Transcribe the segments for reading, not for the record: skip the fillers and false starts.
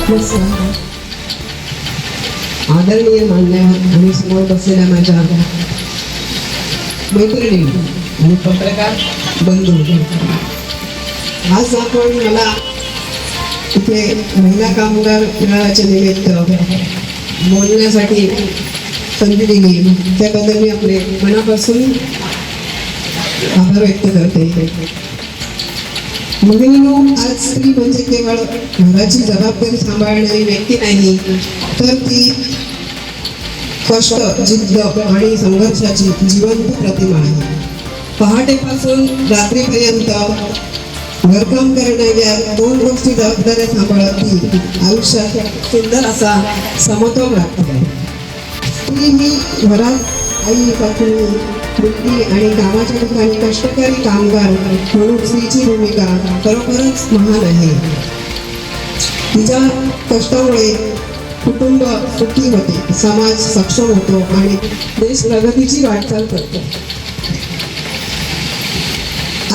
आदरणीय मान्यवर आणि समोर बसलेल्या माझ्या मैत्रिणी आणि पत्रकार बंधू, आज आपण मला इथे महिला कामगार मेळाव्याच्या निमित्त बोलण्यासाठी संधी दिली त्याबद्दल मी आपले मनापासून आभार व्यक्त करते. महिलांनो, आज स्त्री म्हणजे केवळ घराची जबाबदारी सांभाळणारी व्यक्ती नाही, तर ती कष्ट, जिद्द आणि संघर्षाची जिवंत प्रतिमा आहे. पहाटेपासून रात्रीपर्यंत घरकाम करणाऱ्या दोन गोष्टी जबाबदाऱ्या सांभाळत ती आयुष्यात सुंदर असा समतोल राखते. स्त्री ही घरात आई, पत्नी, मुलगी आणि कामाच्या ठिकाणी कष्टकरी कामगार म्हणून स्त्रीची भूमिका खरोखरच महान आहे. तिच्या कष्टामुळे कुटुंब सुखी होते, समाज सक्षम होतो आणि देश प्रगतीची वाटचाल करतो.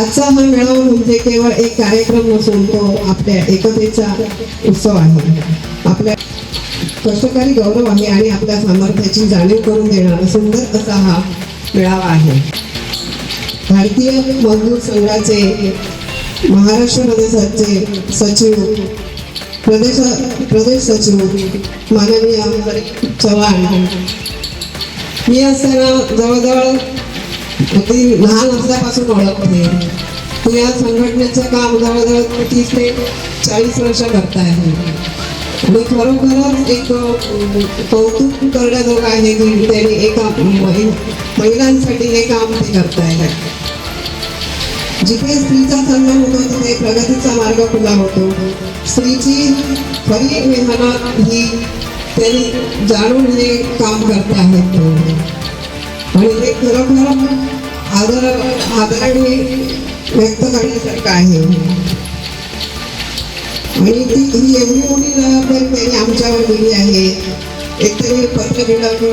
आजचा हा मेळावा म्हणजे केवळ एक कार्यक्रम नसून तो आपल्या एकतेचा उत्सव आहे, आपल्या कष्टकरी गौरव आहे आणि आपल्या सामर्थ्याची जाणीव करून देणारा सुंदर असा हा मेळावा आहे. भारतीय मजदूर संघाचे महाराष्ट्र प्रदेशाचे सचिव, प्रदेश सचिव माननीय चव्हाण, मी असताना जवळजवळ अगदी लहान असल्यापासून ओळखते. तू या संघटनेचं काम जवळजवळ 30 ते 40 वर्ष करताय आणि खरोखरच एक कौतुक करण्याजोगं आहे की त्यांनी एका महिलांसाठी हे काम ते करताय. जिथे स्त्रीचा सन्मान होतो तिथे प्रगतीचा मार्ग खुला होतो. स्त्रीची खरी मेहनत ही त्यांनी जाणून हे काम करते आहेत आणि हे खरोखर आदराने व्यक्त करण्यासारखं आहे. आणि ही एवढी मोठी जबाबदारी त्यांनी आमच्यावर दिली आहे. एकतरी पत्र दिलं की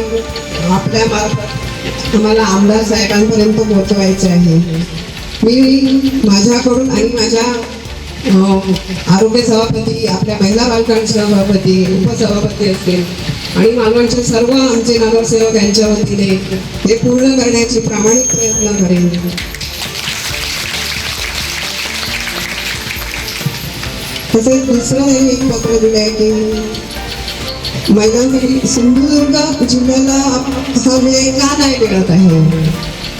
आपल्या मार्फत आम्हाला आमदार साहेबांपर्यंत पोहोचवायचे आहे. मी माझ्याकडून आणि माझ्या आरोग्य सभापती, आपल्या महिला बालकांचे सभापती, उपसभापती असतील आणि मालवणचे सर्व आमचे नगरसेवक यांच्या वतीने हे पूर्ण करण्याची प्रामाणिक प्रयत्न करेन. तसेच दुसरं हे एक पत्र दिलं आहे की महिलांसाठी सिंधुदुर्ग जिल्ह्याला हा वेळ का नाही मिळत आहे.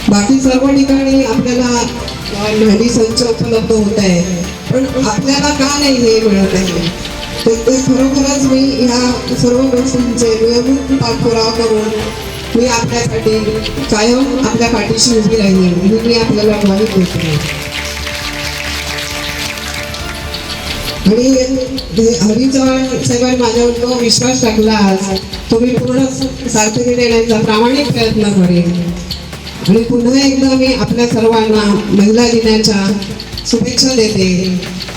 बाकी सर्व ठिकाणी आपल्याला नाडी संच उपलब्ध होत आहे, पण आपल्याला का नाही हे मिळत आहे. तर ते खरोखरच मी ह्या सर्व गोष्टींचे नियमित पाठपुरावा करून मी आपल्यासाठी कायम आपल्या पाठीशी उभी राहील ही मी आपल्याला ग्वाही देते. आणि हरी चव्हाण साहेबांनी माझ्यावर जो विश्वास टाकला, आज तुम्ही पूर्ण सार्थकी देण्याचा प्रामाणिक प्रयत्न करेन. आणि पुन्हा एकदा मी आपल्या सर्वांना महिला दिनाच्या शुभेच्छा देते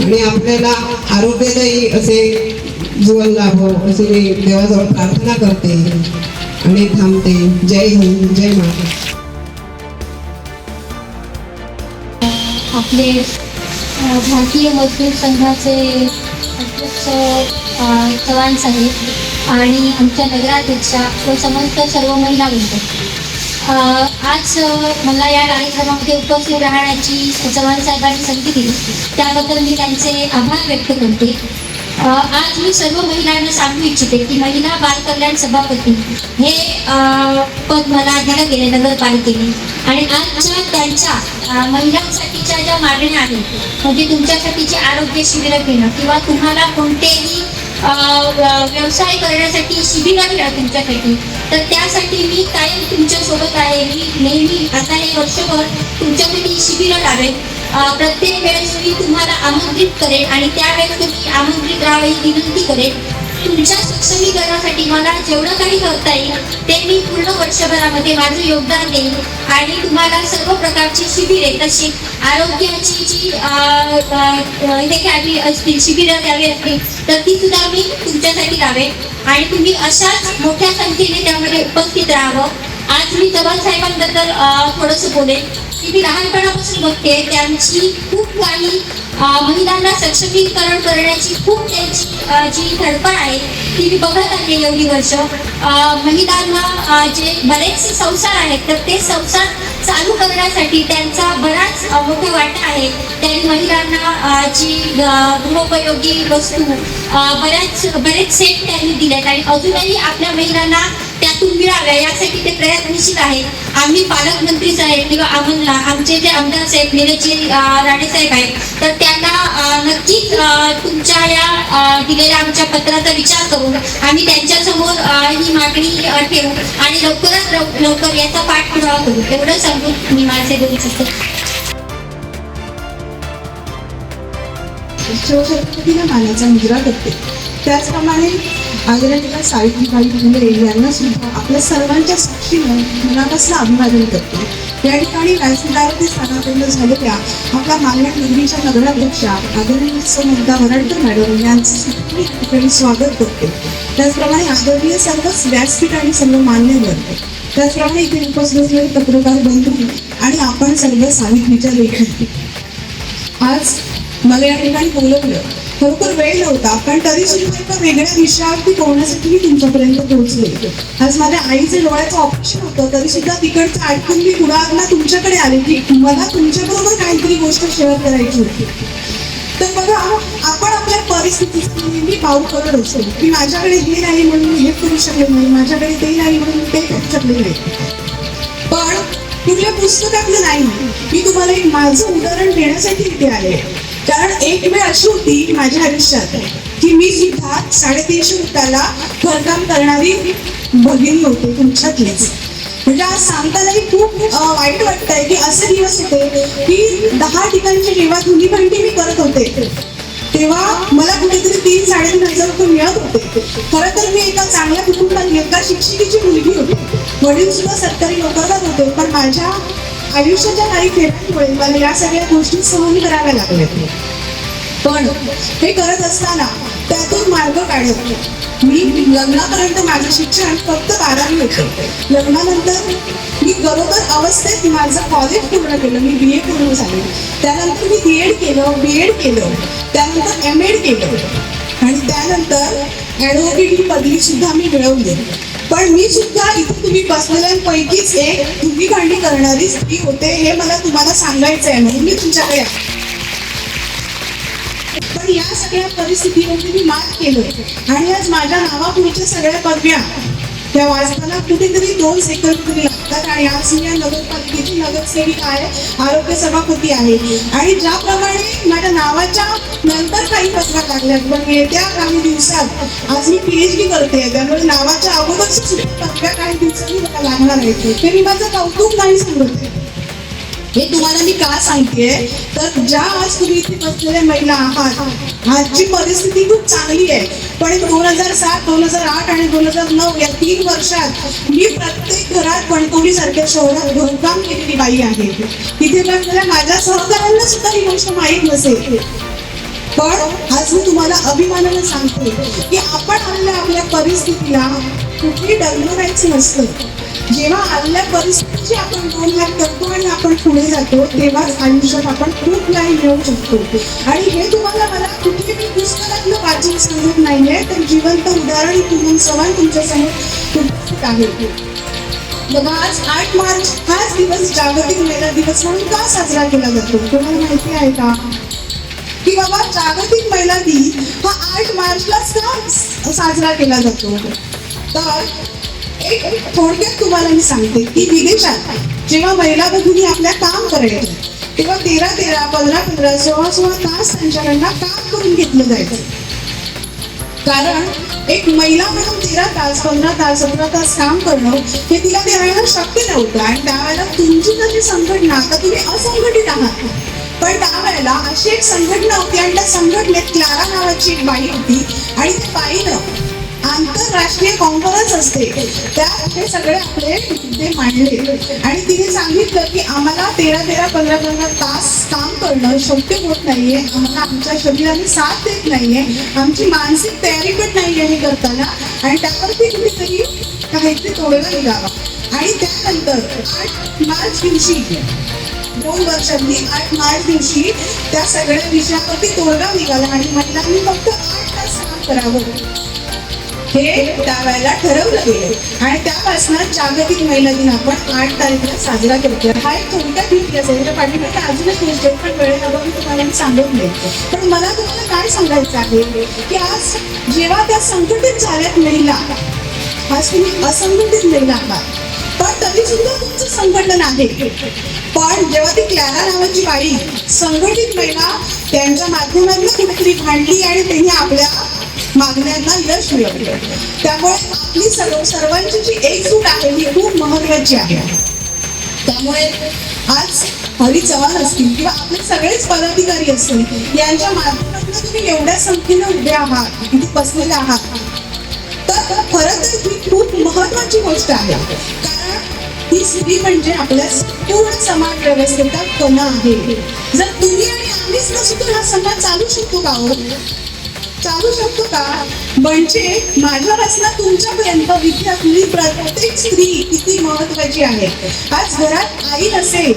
आणि आपल्याला आरोग्यदायी असे जीवन लाभो अशी मी देवाजवळ प्रार्थना करते आणि थांबते. जय हिंद, जय महाराष्ट्र. आपले भारतीय मजदूर संघाचे अध्यक्ष चव्हाण साहेब आणि आमच्या नगराध्यक्षा व समस्त सर्व महिला बंधू, आज मला या कार्यक्रमामध्ये उपस्थित राहण्याची चव्हाण साहेबांनी संधी दिली त्याबद्दल मी त्यांचे आभार व्यक्त करते. आज मी सर्व महिलांना सांगू इच्छिते की महिला बाल कल्याण सभापती हे पद मला दिलं गेले नगरपालिकेने आणि आजच्या त्यांच्या महिलांसाठीच्या ज्या मागण्या आहेत, म्हणजे तुमच्यासाठीचे आरोग्य शिबिरं घेणं किंवा तुम्हाला कोणतेही व्यवसाय करण्यासाठी शिबिरं घेणं तुमच्यासाठी, तर त्यासाठी मी कायम तुमच्यासोबत आहे. मी नेहमी आता हे वर्षभर तुमच्यासाठी शिबिरं लावेल. प्रत्येक वेळेस मी तुम्हाला आमंत्रित करेन आणि त्यावेळेस तुम्ही आमंत्रित राहावे ही विनंती करेन. तुमच्या सक्षमीकरणासाठी मला जेवढं काही करता येईल ते मी पूर्ण वर्षभरामध्ये माझं योगदान देईन आणि तुम्हाला सर्व प्रकारची शिबिरे, तशी आरोग्याची जी इथे घ्यावी असतील, शिबिरं द्यावी असतील, तर ती सुद्धा मी तुमच्यासाठी लावेन आणि तुम्ही अशाच मोठ्या संख्येने त्यामध्ये उपस्थित राहावं. आज मी चव्हाण साहेबांबद्दल थोडंसं बोलेन. ती मी लहानपणापासून बघते. त्यांची खूप काही महिलांना सक्षमीकरण करण्याची खूप त्यांची जी धडपड आहे ती मी बघत आहे एवढी वर्ष. महिलांना जे बरेचसे संसार आहेत तर ते संसार चालू करण्यासाठी त्यांचा बराच मोठा वाटा आहे. त्यांनी महिलांना जी गृहोपयोगी वस्तू बरेच सेट त्यांनी दिलेत आणि अजूनही आपल्या महिलांना त्यातून मिळाव्या यासाठी ते प्रयत्नशील आहेत. आम्ही पालकमंत्री साहेब किंवा आमचे जे आमदार साहेब निलेशजी राणे साहेब आहेत तर त्यांना नक्कीच तुमच्या या दिलेल्या आमच्या पत्राचा विचार करून आम्ही त्यांच्यासमोर ही मागणी ठेवू आणि लवकरात लवकर याचा पाठपुरावा करू. एवढं सांगून मी माझे बोलू शकतो. शिवछत्रपतीला मानाचा मुजरा करते. त्याचप्रमाणे आदरणीय सावित्रीबाई फुले यांना सुद्धा आपल्या सर्वांच्या साक्षीनं मनापासून अभिवादन करते. या ठिकाणी व्यासपीठावरती स्थानापन्न झालेल्या आपल्या मालवण नगरीच्या नगराध्यक्षा आदरणीय सौमिता वराडकर मॅडम यांचं सुद्धा मी या ठिकाणी स्वागत करते. त्याचप्रमाणे आदरणीय सर्वच व्यासपीठ आणि सर्व मान्यवर, त्याचप्रमाणे इथे उपस्थित असलेले पत्रकार बंधू आणि आपण सर्व सावित्रीच्या लेखक. आज मला या ठिकाणी बोलवलं, खरोखर वेळ नव्हता, पण तरी सुद्धा एका वेगळ्या विषयावरती बोलण्यासाठी मी तुमच्यापर्यंत पोहोचले. आज माझ्या आईचं डोळ्याचं ऑपरेशन होतं, तरी सुद्धा तिकडचं ऐकून मी पुन्हा तुमच्याकडे आले की मला तुमच्याबरोबर काहीतरी गोष्ट शेअर करायची होती. तर बघा, आपण आपल्या परिस्थितीची नेहमी भाव करत असतो की माझ्याकडे हे नाही म्हणून मी हे करू शकले नाही, माझ्याकडे ते नाही म्हणून मी ते करू शकले नाही. पण कुठल्या पुस्तकातलं नाही, मी तुम्हाला एक माझं उदाहरण देण्यासाठी इथे आले. कारण एक वेळ अशी होती माझ्या आयुष्यात की मी सुद्धा 350 रुपयाला घरकाम करणारी भगिनी होते तुमच्यातलीच. म्हणजे आज सांगतानाही खूप वाईट वाटतंय की असे दिवस होते की 10 ठिकाणची जेव्हा धुनी भांडी मी करत होते तेव्हा मला कुठेतरी 3-3.5 रुपये मिळत होते. खरं तर मी एका चांगल्या कुटुंबात एका शिक्षिकेची मुलगी होती, वडील सुद्धा सरकारी नोकरदार होते. पण माझ्या आयुष्याच्या काही फेऱ्यांमुळे मला या सगळ्या गोष्टी सहन कराव्या लागल्या. पण हे करत असताना त्यातून मार्ग काढत मी लग्नापर्यंत माझं शिक्षण फक्त 12वी होतं. लग्नानंतर मी गरोदर अवस्थेत माझं कॉलेज पूर्ण केलं, मी BA पूर्ण झाले. त्यानंतर मी B.Ed केलं, B.Ed केलं, त्यानंतर M.Ed केलं आणि त्यानंतर ॲडव्होकेट ही पदवी सुद्धा मी मिळवली. पण मी सुद्धा इथे तुम्ही बसलेल्यांपैकीच एक धुनी भांडी करणारी स्त्री होते, हे मला तुम्हाला सांगायचं आहे म्हणून मी तुमच्याकडे आहे. पण या सगळ्या परिस्थितीवरती मी मात केलं आणि आज माझ्या नावापुढच्या सगळ्या पदव्या त्या वाचताना कुठेतरी 2 सेकंद तरी लागतात. आणि आज मी या नगरपालिकेची नगरसेविका आहे, आरोग्य सभापती आहे. आणि ज्याप्रमाणे माझ्या नावाच्या नंतर काही पदव्या लागल्यात, पण येत्या काही दिवसात आज मी PhD करते, त्यामुळे नावाच्या अगोदरच्या सुद्धा पदव्या काही दिवसांनी मला लागणार आहेत. ते मी माझं कौतुक नाही सांगते, हे तुम्हाला मी का सांगतेय तर ज्या आज तुम्ही इथे बसलेल्या महिला आहात, आजची परिस्थिती खूप चांगली आहे. पण 2007, 2008 आणि 2009 या 3 वर्षात मी प्रत्येक घरात कणकवली सारख्या शहरात घरकाम केलेली बाई आहे. तिथे बसलेल्या माझ्या सहकाऱ्यांना सुद्धा ही गोष्ट माहीत नसेल. पण आज मी तुम्हाला अभिमानाने सांगते की आपण आपल्या परिस्थितीला कुठेही डगमगायचं नसतं. जेव्हा आलेल्या परिस्थितीची आपण 2 हात करतो आणि आपण पुढे जातो तेव्हा आयुष्यात आपण खूप काही मिळवू शकतो. आणि हे तुम्हाला मला कुठेही पुस्तकातलं वाचन सांगत नाहीये, तर जिवंत उदाहरण तुमच्या समोर उपस्थित आहे. बघा, आज 8 मार्च हाच दिवस जागतिक महिला दिवस म्हणून का साजरा केला जातो तुम्हाला माहिती आहे का? की बाबा, जागतिक महिला दिन हा 8 मार्चलाच का साजरा केला जातो? तर एक थोडक्यात तुम्हाला मी सांगते की विदेशात जेव्हा महिला भगिनी आपल्या काम करायचं तेव्हा 13-13, 15-15, 16-16 तास त्यांच्याकडनं काम करून घेतलं जायचं. कारण एक महिला म्हणून 13 तास, 15 तास, 17 तास काम करणं हे तिला त्यावेळेला शक्य नव्हतं. आणि त्यावेळेला तुमची जर संघटना, आता तुम्ही असंघटित आहात, पण त्यावेळेला अशी एक संघटना होती आणि त्या संघटनेत क्लारा नावाची एक बाई होती आणि त्या बाईनं आंतरराष्ट्रीय कॉन्फरन्स असते त्यात हे सगळे आपले मुद्दे मांडले आणि तिने सांगितलं की आम्हाला 13-13, 15-15 तास काम करणं शक्य होत नाहीये, आम्हाला आमच्या शरीराने साथ देत नाहीये, आमची मानसिक तयारी पण नाहीये हे करताना. आणि त्यावरती कुठेतरी काहीतरी तोडगा निघावा. आणि त्यानंतर 8 मार्च दिवशी 2 वर्षांनी 8 मार्च दिवशी त्या सगळ्या विषयावरती तोडगा निघाला आणि महिलांनी फक्त 8 तास काम करावं हे त्यावेळेला ठरवलं गेलं आणि त्यापासून जागतिक महिला दिन आपण 8 तारखेला साजरा करतो. हा एक थोडक्यात इतिहास आहे. त्याच्या पाठीमागे अजून एक गोष्ट आहे, पण वेळेअभावी तुम्हाला मी सांगत नाही. पण मला तुम्हाला काय सांगायचं आहे की आज जेव्हा त्या संघटित झाल्यात महिला, आज तुम्ही असंघटित महिला आहात पण तरी सुद्धा तुमचं संघटन आहे. पण जेव्हा ती क्लॅरा नावाची बाई संघटित महिला त्यांच्या माध्यमातून कुठेतरी भांडली आणि त्यांनी आपल्या मागण्यांना यश मिळवलं. त्यामुळे आपली सर्वांची जी एकजूट आहे ही खूप महत्वाची आहे. त्यामुळे आज हरी चव्हाण असतील किंवा आपले सगळेच पदाधिकारी असतील यांच्या माध्यमातून तुम्ही एवढ्या संख्येने उभे आहात, किती बसलेले आहात, तर खरं तर ही खूप महत्वाची गोष्ट आहे. कारण ही स्त्री म्हणजे आपल्या पूर्ण समाज व्यवस्थेचा कणा आहे. जर तुम्ही आणि आम्हीच नसतो हा समाज चालू शकतो का हो? चालू शकतो का? म्हणजे माझ्यापासून तुमच्यापर्यंत विद्यार्थी प्रत्येक स्त्री किती महत्वाची आहे. आज घरात आई नसेल,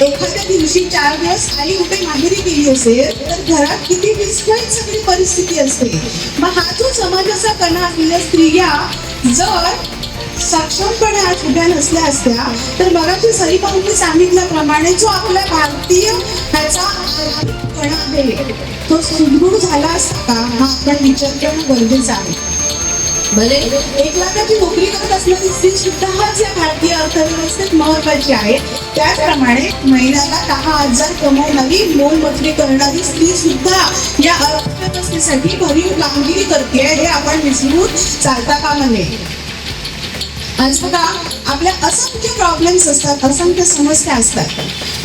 एखाद्या दिवशी 4 दिवस आई कुठे माहेरी गेली असेल तर घरात किती विस्कळीत सगळी परिस्थिती असते. मग हा जो समाजाचा कणा असलेल्या स्त्रिया जर सक्षमपणे आज उभ्या नसल्या असत्या तर मगाशी सरीबाऊंनी सांगितल्याप्रमाणे जो आपल्या भारतीय ह्याचा आर्थिक कणा आहे तो सुदृढ झाला असता का हा आपण विचार करणं गरजेचं आहे. भले 1 लाखाची नोकरी करत असणारी स्त्री सुद्धा आज या भारतीय अर्थव्यवस्थेत महत्वाची आहे. त्याचप्रमाणे महिन्याला 10,000 कमवणारी मोलमजुरी करणारी स्त्री सुद्धा या अर्थव्यवस्थेसाठी भरीव कामगिरी करते हे आपण विसरून चालता कामा नये. आज बघा आपल्या असंख्य प्रॉब्लेम्स असतात, असंख्य समस्या असतात.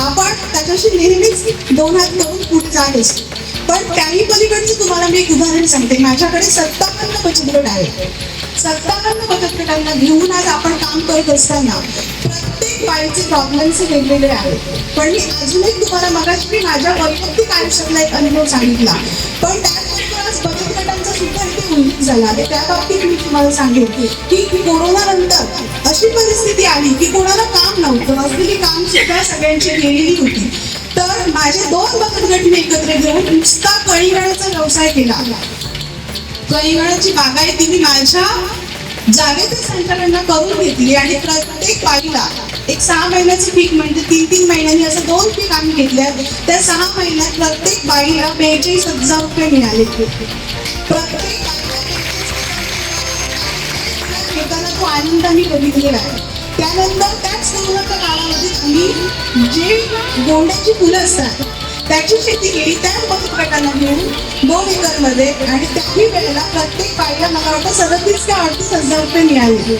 आपण त्याच्याशी नेहमीच 2 हात करून पुढे जात असतो. पण त्याही पलीकडचं तुम्हाला मी एक उदाहरण सांगते. माझ्याकडे 57 बचत गट आहे. 57 बचत गटांना घेऊन आज आपण काम करत असताना प्रत्येक बाईचे प्रॉब्लेम्स वेगवेगळे आहेत. पण मी अजूनही तुम्हाला मगाशी मी माझ्या वैयक्तिक आयुष्यातला एक अनुभव सांगितला. पण त्याचबरोबर आज बचत गटांचा सुद्धा इथे उल्लेख झाला आहे. त्या बाबतीत मी तुम्हाला सांगेन की कोरोना नंतर अशी परिस्थिती आली की कोणाला काम नव्हतं, असलेली काम सुद्धा सगळ्यांची गेलेली होती. तर माझे 2 बचत गट मी एकत्र घेऊन नुसता कळीगडाचा व्यवसाय केला. कळीगडाची बागायती मी माझ्या जागेच्या संचालनांना करून घेतली आणि प्रत्येक बाईला एक 6 महिन्याचं पीक म्हणजे 3-3 महिन्यांनी असं 2 पीक आम्ही घेतले. त्या 6 महिन्यात प्रत्येक बाईला 42,000 रुपये मिळाले. प्रत्येक घेताना तो आनंद आम्ही बघितलेला आहे. त्यानंतर त्याच कोरोनाच्या काळामध्ये आम्ही जे गोंड्याची फुलं असतात त्याची शेती केली. त्याच बचत गटांना घेऊन 2 एकरमध्ये आणि त्याही वेळेला प्रत्येक बाईला मला वाटतं 37 ते 38,000 रुपये मिळाले.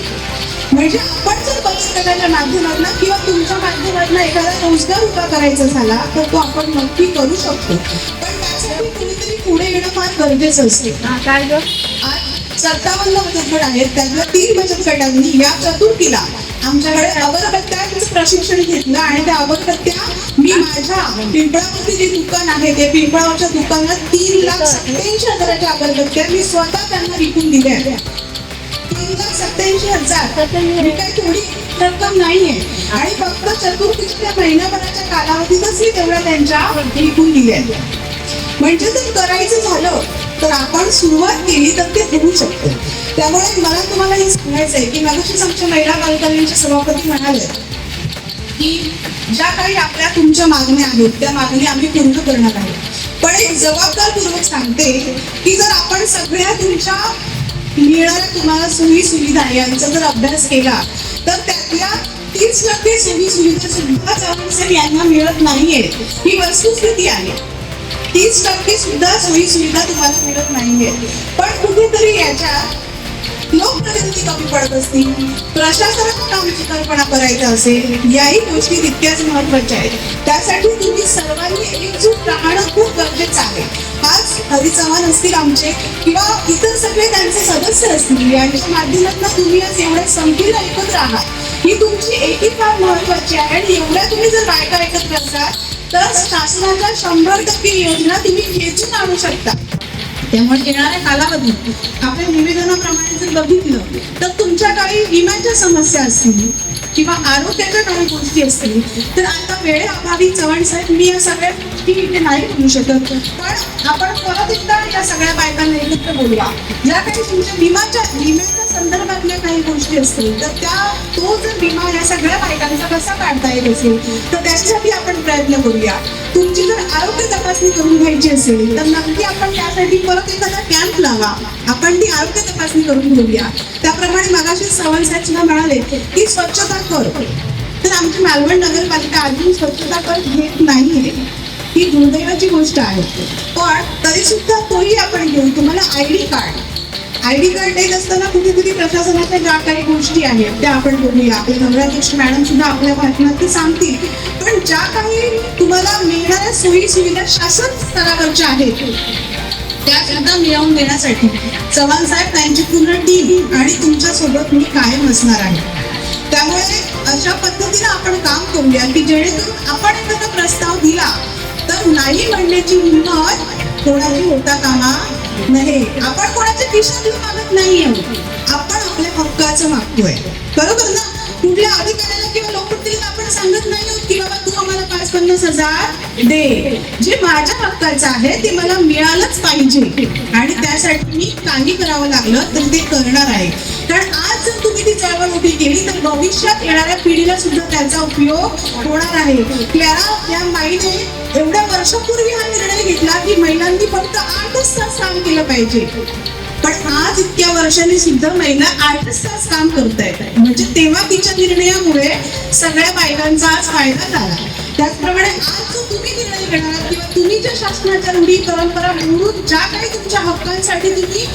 म्हणजे आपण जर बचत गटाच्या माध्यमातून किंवा तुमच्या माध्यमातून एखादा रोजगार उभा करायचा झाला तर तो आपण नक्की करू शकतो. पण त्यासाठी कुणीतरी पुढे येणं फार गरजेचं असते. काय ग? आज 57 बचत गट आहेत. त्यातल्या 3 बचत गटांनी या चतुर्थीला आमच्याकडे अगरबत्त्यांचं प्रशिक्षण घेतलं आणि त्या अगरबत्त्या मी माझ्या पिंपळावरती जे दुकान आहे ते पिंपळावरच्या दुकानात 3,87,000च्या अगरबत्त्या मी स्वतः त्यांना विकून दिल्या. 3,87,000 ही काही थोडी रक्कम नाहीये आणि फक्त चतुर्थीच्या महिन्याभराच्या कालावधीतच मी तेवढ्या त्यांच्या विकून दिल्या. म्हणजे जर करायचं झालं तर आपण सुरुवात केली तर ते होऊ शकतं. त्यामुळे मला तुम्हाला हे सांगायचं आहे की मगाशीच आमच्या महिला बालकल्याणच्या सभापती म्हणाले की ज्या काही आपल्या तुमच्या मागण्या आहेत त्या मागण्या आम्ही पूर्ण करणार आहोत. पण एक जबाबदारपूर्वक सांगते की जर आपण सगळ्या तुमच्या मिळणाऱ्या तुम्हाला सोयी सुविधा यांचा जर अभ्यास केला तर त्यातल्या 30% सोयी सुविधा सुद्धा चव्हाण यांना मिळत नाहीये. ही वस्तुस्थिती आहे. 30% सुद्धा सोयी सुविधा तुम्हाला मिळत नाहीये. पण कुठेतरी याच्यात लोकप्रतिनिधी कमी पडत असतील, प्रशासनाचं काम चिकलपणा करायचं असेल, याही गोष्टी तितक्याच महत्वाच्या आहेत. त्यासाठी तुम्ही सर्वांनी एकजूट राहणं खूप गरजेचं आहे. आज हरी चव्हाण असतील आमचे किंवा इतर सगळे त्यांचे सदस्य असतील यांच्या माध्यमातून तुम्ही आज एवढ्या संख्येनं एकत्र आहात ही तुमची एकी फार महत्वाची आहे. आणि एवढ्या तुम्ही जर बायका एकत्र असाल तर शासनाच्या 100% योजना तुम्ही खेचून आणू शकता. त्यामुळे येणाऱ्या कालावधीत आपल्या निवेदनाप्रमाणे जर बघितलं तर तुमच्या काही विम्याच्या समस्या असतील, किंवा आरोग्याच्या काही गोष्टी असतील, तर आता वेळेअभावी चव्हाण साहेब मी या सगळ्या गोष्टी इथे नाही बोलू शकत, पण आपण परत एकदा या सगळ्या बायकांना एकत्र बोलूया. ज्या काही तुमच्या विम्याच्या संदर्भातल्या काही गोष्टी असतील, तर तो जर विमा या सगळ्या बायकांचा कसा काढता येत असेल तर त्याच्यासाठी आपण प्रयत्न करूया. तुमची जर आरोग्य तपासणी करून घ्यायची असेल तर नक्की आपण त्यासाठी परत एखादा कॅम्प लावा, आपण ती आरोग्य तपासणी करून घेऊया. त्याप्रमाणे मगाशी चव्हाण साहेब सुद्धा म्हणाले की स्वच्छता कर, तर आमची मालवण नगरपालिका अजून स्वच्छता कर घेत नाहीये, ही दुर्दैवाची गोष्ट आहे. पण तरी सुद्धा तोही आपण घेऊ. तुम्हाला आयडी कार्ड देत असताना कुठेतरी प्रशासनाच्या ज्या काही गोष्टी आहेत त्या आपण बघूया. आपले नगराध्यक्ष मॅडम सुद्धा आपल्या भाषणात ते सांगतील, पण ज्या काही तुम्हाला मिळणाऱ्या सोयी सुविधा शासन स्तरावरच्या आहेत त्या सुद्धा मिळवून देण्यासाठी चव्हाण साहेब, त्यांची पूर्ण टीम आणि तुमच्या सोबत मी कायम असणार आहे. त्यामुळे अशा पद्धतीने आपण काम करूया की जेणेकरून आपण एखादा प्रस्ताव दिला तर नाही म्हणण्याची हिंमत कोणाची होता कामा नाही. आपण कोणाच्या खिशातलं मागत नाही आहोत, आपण आपल्या हक्काचं मागतोय. बरोबर ना? कुठल्या अधिकाऱ्याला किंवा लोकप्रतिनिधीला आपण सांगत नाही आहोत की बाबा तू आम्हाला 5-50,000 दे. जे माझ्या हक्काचं आहे ते मला मिळालंच पाहिजे आणि त्यासाठी मी काही करावं लागलं तर ते करणार आहे. कारण आज जर तुम्ही ती चळवळ उभी केली तर भविष्यात येणाऱ्या पिढीला सुद्धा त्याचा उपयोग होणार आहे. या माईने एवढ्या वर्षापूर्वी हा निर्णय घेतला की महिलांनी फक्त 8च तास काम केलं पाहिजे, पण आज इतक्या वर्षांनी सुद्धा महिला 8च तास काम करतायत. म्हणजे तेव्हा तिच्या निर्णयामुळे सगळ्या बायकांचा आज फायदा झाला. त्याचप्रमाणे आज जो तुम्ही निर्णय घेणार किंवा तुम्ही ज्या शासनाच्या रूढी परंपरा मोडून ज्या काही तुमच्या हक्कांसाठी तुम्ही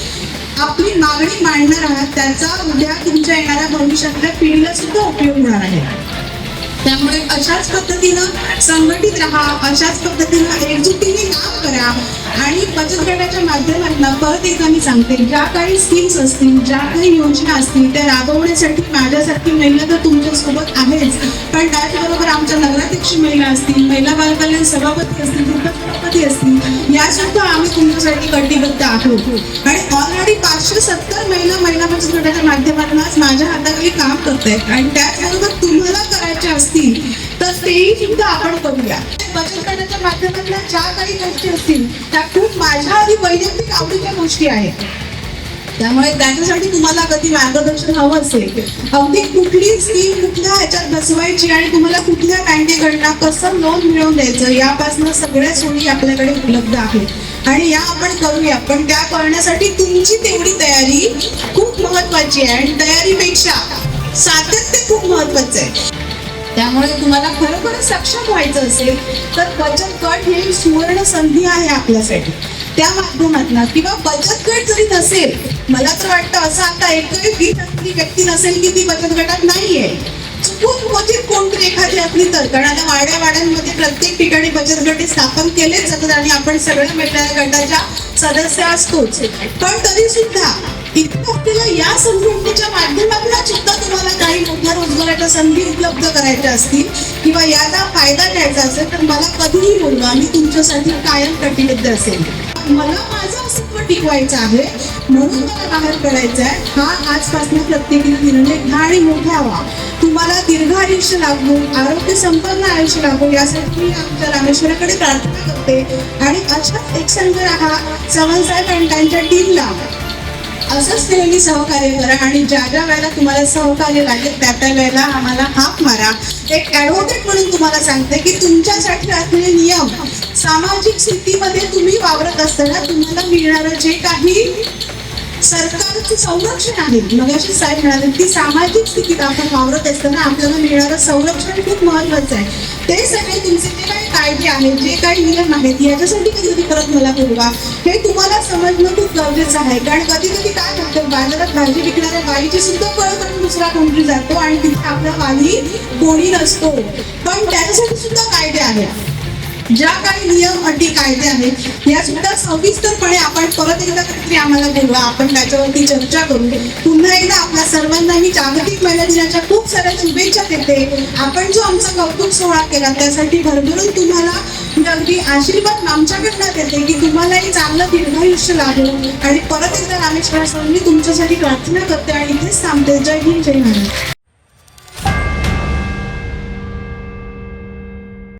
आपली मागणी मांडणार आहात त्याचा उद्या तुमच्या येणाऱ्या भविष्यातल्या पिढीला सुद्धा उपयोग होणार आहे. त्यामुळे अशाच पद्धतीनं संघटित राहा, अशाच पद्धतीनं एकजुटीने काम करा आणि बचत गटाच्या माध्यमातून परत एकदा मी सांगते, ज्या काही स्कीम्स असतील, ज्या काही योजना असतील त्या राबवण्यासाठी माझ्यासारखी महिला तर तुमच्या सोबत आहेच, पण त्याचबरोबर आमच्या नगराध्यक्ष महिला असतील, महिला बाल कल्याण सभापती असतील, उपसभापती असतील, या सुद्धा आम्ही तुमच्यासाठी कटिबद्ध आहोत. आणि ऑलरेडी 570 महिला बचत गटाच्या माध्यमातून आज माझ्या हाताखाली काम करतायत आणि त्याचबरोबर तुम्हाला करायचे असतील तर तेही सुद्धा आपण करूया. बचत गटाच्या माध्यमातून ज्या काही गोष्टी असतील त्या खूप माझ्या आधी वैयक्तिक आवडीच्या गोष्टी आहेत. त्यामुळे त्याच्यासाठी तुम्हाला कधी मार्गदर्शन हवं असेल, अगदी कुठली स्कीम कुठल्या ह्याच्यात बसवायची आणि तुम्हाला कुठल्या बँकेकडनं कसं लोन मिळवून द्यायचं यापासून सगळ्या सोयी आपल्याकडे उपलब्ध आहेत आणि या आपण करूया. पण त्या करण्यासाठी तुमची तेवढी तयारी खूप महत्वाची आहे आणि तयारीपेक्षा सातत्य खूप महत्वाचं आहे. त्यामुळे तुम्हाला खरोखरच सक्षम व्हायचं असेल तर बचत गट ही सुवर्ण संधी आहे आपल्यासाठी. त्या माध्यमातून किंवा बचत गट जरी नसेल, मला तर वाटतं असं आता एकही व्यक्ती नसेल की ती बचत गटात नाहीये. चुकून क्वचित कोणतरी एखादी असली तर, कारण आता वाड्यावाड्यांमध्ये प्रत्येक ठिकाणी बचत गट स्थापन केलेच जातात आणि आपण सगळ्या महिला गटाच्या सदस्य असतोच. पण तरी सुद्धा इतकं आपल्याला या संघटनेच्या माध्यमातून सुद्धा तुम्हाला काही मोठ्या रोजगाराच्या संधी उपलब्ध करायच्या असतील किंवा याचा फायदा घ्यायचा असेल तर मला कधीही बोलवा, मी तुमच्यासाठी कायम कटिबद्ध असेल. मला माझं अस्तित्व टिकवायचं आहे म्हणून मला बाहेर पडायचं आहे. हा आजपासून प्रत्येकाने निर्णय घ्या आणि मोठा व्हा. तुम्हाला दीर्घ आयुष्य लाभो, आरोग्य संपन्न आयुष्य लाभो यासाठी मी आमच्या रामेश्वराकडे प्रार्थना करते आणि अशाच एकसंघ राहा. चव्हाण साहेब आणि त्यांच्या टीमला असंच नेहमी सहकार्य करा आणि ज्या ज्या वेळेला तुम्हाला सहकार्य लागेल त्या वेळेला आम्हाला हाक मारा. एक ॲडव्होकेट म्हणून तुम्हाला सांगते की तुमच्यासाठी असलेले नियम, सामाजिक स्थितीमध्ये तुम्ही वावरत असताना तुम्हाला मिळणारं जे काही सरकारचं संरक्षण आहे, मगाशी साहेब म्हणाले की सामाजिक स्थितीत आपण वावरत असताना आपल्याला मिळणारं संरक्षण खूप महत्वाचं आहे. ते सगळे तुमचे जे काही कायदे आहेत, जे काही नियम आहेत याच्यासाठी कधी परत मला बोलवा. हे तुम्हाला समजणं खूप गरजेचं आहे. कारण कधी कधी काय होतं, बाजारात भाजी विकणाऱ्या बाईची सुद्धा कळ करून दुसरा कोणतरी जातो आणि तिथे आपला पाणी कोणी नसतो. पण त्याच्यासाठी सुद्धा कायदे आहेत, ज्या काही नियम अटी कायदे आहेत या सुद्धा सविस्तरपणे आपण परत एकदा कधीतरी आम्हाला बोलवा, आपण त्याच्यावरती चर्चा करू. पुन्हा एकदा आपल्या सर्वांना मी जागतिक महिला दिनाच्या खूप साऱ्या शुभेच्छा देते. आपण जो आमचा कौतुक सोहळा केला त्यासाठी भरभरून तुम्हाला मी अगदी आशीर्वाद आमच्याकडनं देते की तुम्हालाही चांगलं दीर्घायुष्य लाभो आणि परत एकदा रामेश्वरासह मी तुमच्यासाठी प्रार्थना करते आणि इथेच थांबते. जय हिंद, जय महाराष्ट्र.